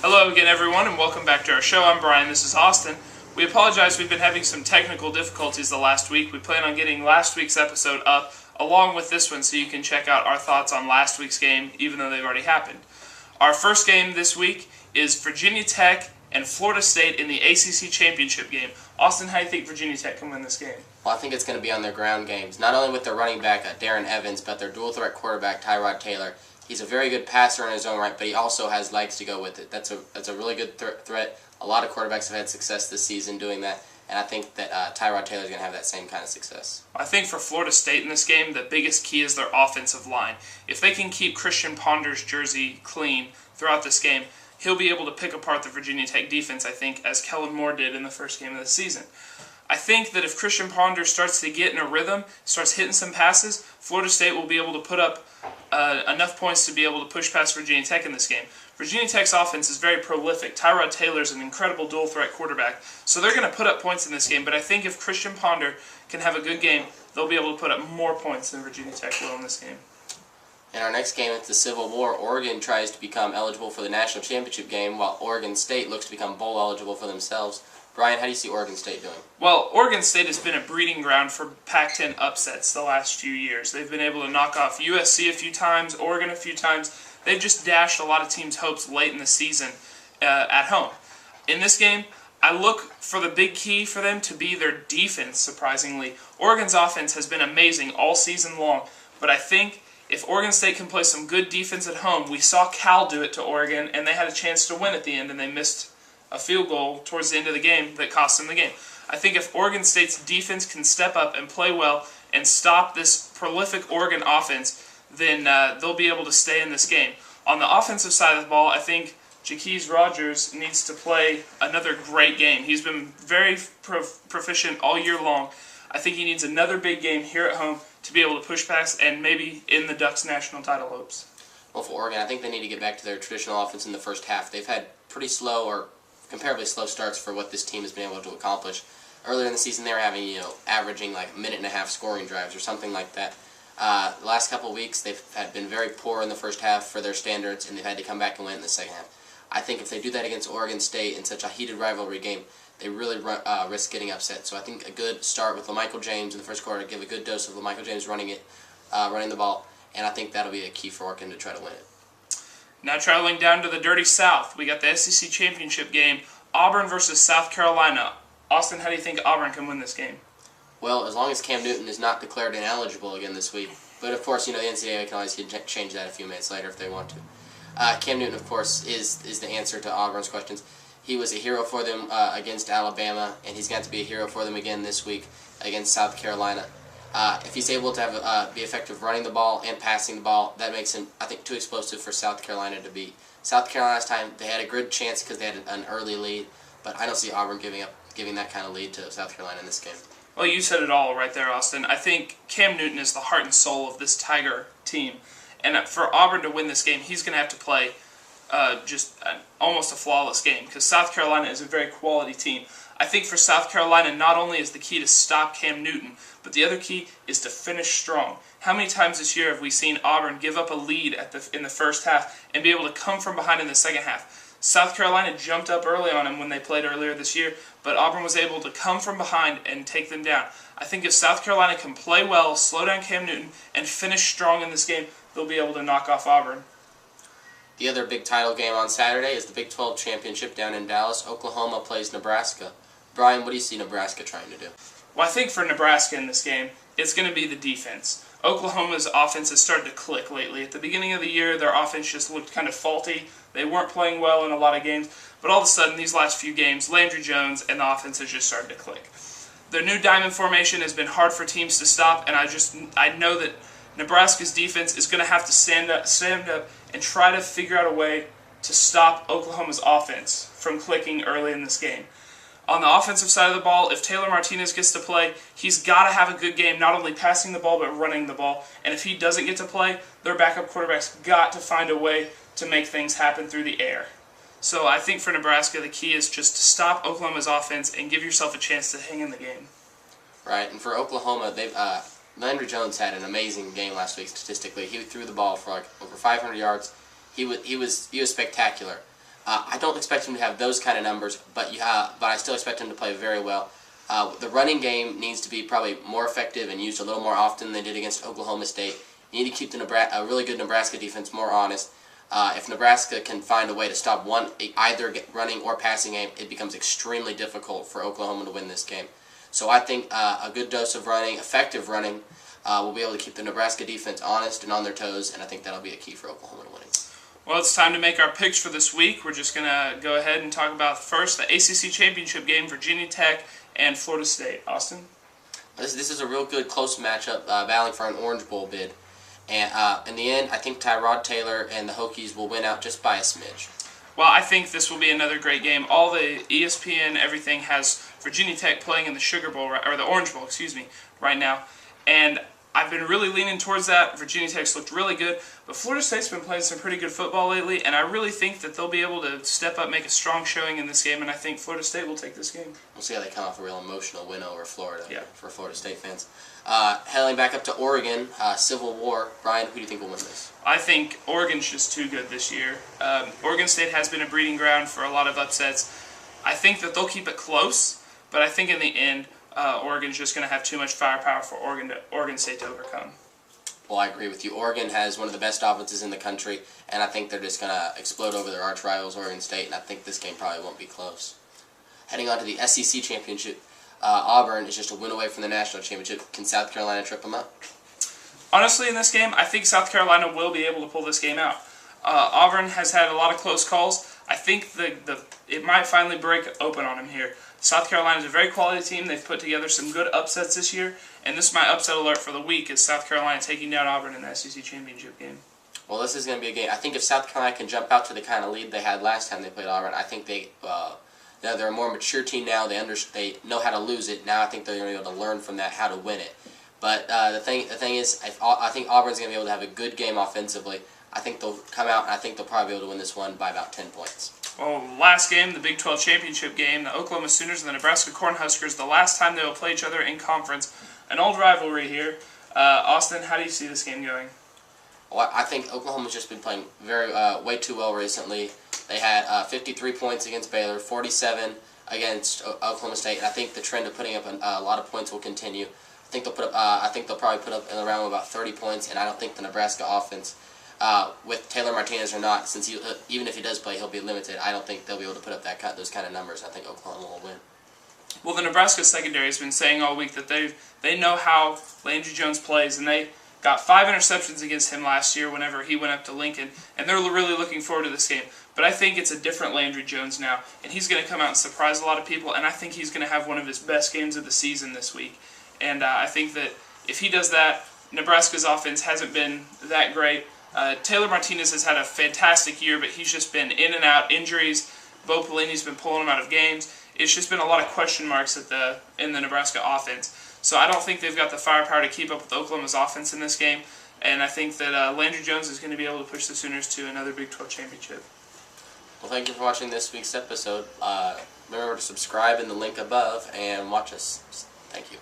Hello again, everyone, and welcome back to our show. I'm Brian. This is Austin. We apologize. We've been having some technical difficulties the last week. We plan on getting last week's episode up along with this one so you can check out our thoughts on last week's game, even though they've already happened. Our first game this week is Virginia Tech and Florida State in the ACC Championship game. Austin, how do you think Virginia Tech can win this game? Well, I think it's going to be on their ground games, not only with their running back, Darren Evans, but their dual-threat quarterback, Tyrod Taylor. He's a very good passer in his own right, but he also has legs to go with it. That's a really good threat. A lot of quarterbacks have had success this season doing that, and I think that Tyrod Taylor is going to have that same kind of success. I think for Florida State in this game, the biggest key is their offensive line. If they can keep Christian Ponder's jersey clean throughout this game, he'll be able to pick apart the Virginia Tech defense, I think, as Kellen Moore did in the first game of the season. I think that if Christian Ponder starts to get in a rhythm, starts hitting some passes, Florida State will be able to put up enough points to be able to push past Virginia Tech in this game. Virginia Tech's offense is very prolific. Tyrod Taylor's an incredible dual-threat quarterback, so they're going to put up points in this game, but I think if Christian Ponder can have a good game, they'll be able to put up more points than Virginia Tech will in this game. In our next game, it's the Civil War. Oregon tries to become eligible for the national championship game, while Oregon State looks to become bowl eligible for themselves. Brian, how do you see Oregon State doing? Well, Oregon State has been a breeding ground for Pac-10 upsets the last few years. They've been able to knock off USC a few times, Oregon a few times. They've just dashed a lot of teams' hopes late in the season at home. In this game, I look for the big key for them to be their defense, surprisingly. Oregon's offense has been amazing all season long, but I think if Oregon State can play some good defense at home, we saw Cal do it to Oregon, and they had a chance to win at the end, and they missed a field goal towards the end of the game that cost them the game. I think if Oregon State's defense can step up and play well and stop this prolific Oregon offense, then they'll be able to stay in this game. On the offensive side of the ball, I think Jacquizz Rodgers needs to play another great game. He's been very proficient all year long. I think he needs another big game here at home to be able to push past and maybe in the Ducks national title hopes. Well, for Oregon, I think they need to get back to their traditional offense in the first half. They've had pretty slow or comparably slow starts for what this team has been able to accomplish. Earlier in the season, they were having, averaging like a minute and a half scoring drives or something like that. The last couple of weeks, they've been very poor in the first half for their standards, and they've had to come back and win in the second half. I think if they do that against Oregon State in such a heated rivalry game, they really risk getting upset. So I think a good start with LaMichael James in the first quarter, give a good dose of LaMichael James running the ball, and I think that'll be a key for Oregon to try to win it. Now traveling down to the Dirty South, we got the SEC Championship game, Auburn versus South Carolina. Austin, how do you think Auburn can win this game? Well, as long as Cam Newton is not declared ineligible again this week. But of course, the NCAA can always change that a few minutes later if they want to. Cam Newton, of course, is the answer to Auburn's questions. He was a hero for them against Alabama, and he's got to be a hero for them again this week against South Carolina. If he's able to be effective running the ball and passing the ball, that makes him, I think, too explosive for South Carolina to beat. South Carolina's time, they had a good chance because they had an early lead, but I don't see Auburn giving that kind of lead to South Carolina in this game. Well, you said it all right there, Austin. I think Cam Newton is the heart and soul of this Tiger team, and for Auburn to win this game, he's going to have to play almost a flawless game because South Carolina is a very quality team. I think for South Carolina, not only is the key to stop Cam Newton, but the other key is to finish strong. How many times this year have we seen Auburn give up a lead in the first half and be able to come from behind in the second half? South Carolina jumped up early on him when they played earlier this year, but Auburn was able to come from behind and take them down. I think if South Carolina can play well, slow down Cam Newton, and finish strong in this game, they'll be able to knock off Auburn. The other big title game on Saturday is the Big 12 Championship down in Dallas. Oklahoma plays Nebraska. Brian, what do you see Nebraska trying to do? Well, I think for Nebraska in this game, it's going to be the defense. Oklahoma's offense has started to click lately. At the beginning of the year, their offense just looked kind of faulty. They weren't playing well in a lot of games. But all of a sudden, these last few games, Landry Jones and the offense has just started to click. Their new diamond formation has been hard for teams to stop, and I know that Nebraska's defense is going to have to stand up and try to figure out a way to stop Oklahoma's offense from clicking early in this game. On the offensive side of the ball, if Taylor Martinez gets to play, he's got to have a good game, not only passing the ball, but running the ball. And if he doesn't get to play, their backup quarterback's got to find a way to make things happen through the air. So I think for Nebraska, the key is just to stop Oklahoma's offense and give yourself a chance to hang in the game. Right, and for Oklahoma, Landry Jones had an amazing game last week statistically. He threw the ball for like over 500 yards. He was spectacular. I don't expect him to have those kind of numbers, but I still expect him to play very well. The running game needs to be probably more effective and used a little more often than they did against Oklahoma State. You need to keep a really good Nebraska defense more honest. If Nebraska can find a way to stop either running or passing game, it becomes extremely difficult for Oklahoma to win this game. So I think a good dose of running, effective running, will be able to keep the Nebraska defense honest and on their toes, and I think that'll be a key for Oklahoma to winning. Well, it's time to make our picks for this week. We're just going to go ahead and talk about first the ACC Championship game, Virginia Tech and Florida State. Austin? This is a real good close matchup, battling for an Orange Bowl bid. And in the end, I think Tyrod Taylor and the Hokies will win out just by a smidge. Well, I think this will be another great game. All the ESPN, everything has Virginia Tech playing in the Sugar Bowl, or the Orange Bowl, right now. And I've been really leaning towards that. Virginia Tech's looked really good, but Florida State's been playing some pretty good football lately, and I really think that they'll be able to step up, make a strong showing in this game, and I think Florida State will take this game. We'll see how they come off a real emotional win over Florida for Florida State fans. Heading back up to Oregon, Civil War. Brian, who do you think will win this? I think Oregon's just too good this year. Oregon State has been a breeding ground for a lot of upsets. I think that they'll keep it close, but I think in the end, Oregon's just going to have too much firepower for Oregon State to overcome. Well, I agree with you. Oregon has one of the best offenses in the country, and I think they're just going to explode over their arch rivals, Oregon State, and I think this game probably won't be close. Heading on to the SEC Championship, Auburn is just a win away from the National Championship. Can South Carolina trip them up? Honestly, in this game, I think South Carolina will be able to pull this game out. Auburn has had a lot of close calls. I think it might finally break open on them here. South Carolina is a very quality team. They've put together some good upsets this year, and this is my upset alert for the week is South Carolina taking down Auburn in the SEC Championship game. Well, this is going to be a game. I think if South Carolina can jump out to the kind of lead they had last time they played Auburn, I think they're a more mature team now. They know how to lose it. Now I think they're going to be able to learn from that how to win it. But the thing is, I think Auburn's going to be able to have a good game offensively. I think they'll come out, and I think they'll probably be able to win this one by about 10 points. Well, last game, the Big 12 Championship game, the Oklahoma Sooners and the Nebraska Cornhuskers, the last time they will play each other in conference. An old rivalry here. Austin, how do you see this game going? Well, I think Oklahoma's just been playing way too well recently. They had 53 points against Baylor, 47 against Oklahoma State, and I think the trend of putting up a lot of points will continue. I think they'll probably put up around about 30 points, and I don't think the Nebraska offense, with Taylor Martinez or not, since even if he does play, he'll be limited. I don't think they'll be able to put up those kind of numbers. I think Oklahoma will win. Well, the Nebraska secondary has been saying all week that they know how Landry Jones plays, and they got 5 interceptions against him last year whenever he went up to Lincoln, and they're really looking forward to this game. But I think it's a different Landry Jones now, and he's going to come out and surprise a lot of people, and I think he's going to have one of his best games of the season this week. And I think that if he does that, Nebraska's offense hasn't been that great. Taylor Martinez has had a fantastic year, but he's just been in and out, injuries. Bo Pelini's been pulling him out of games. It's just been a lot of question marks in the Nebraska offense. So I don't think they've got the firepower to keep up with Oklahoma's offense in this game, and I think that Landry Jones is going to be able to push the Sooners to another Big 12 championship. Well, thank you for watching this week's episode. Remember to subscribe in the link above and watch us. Thank you.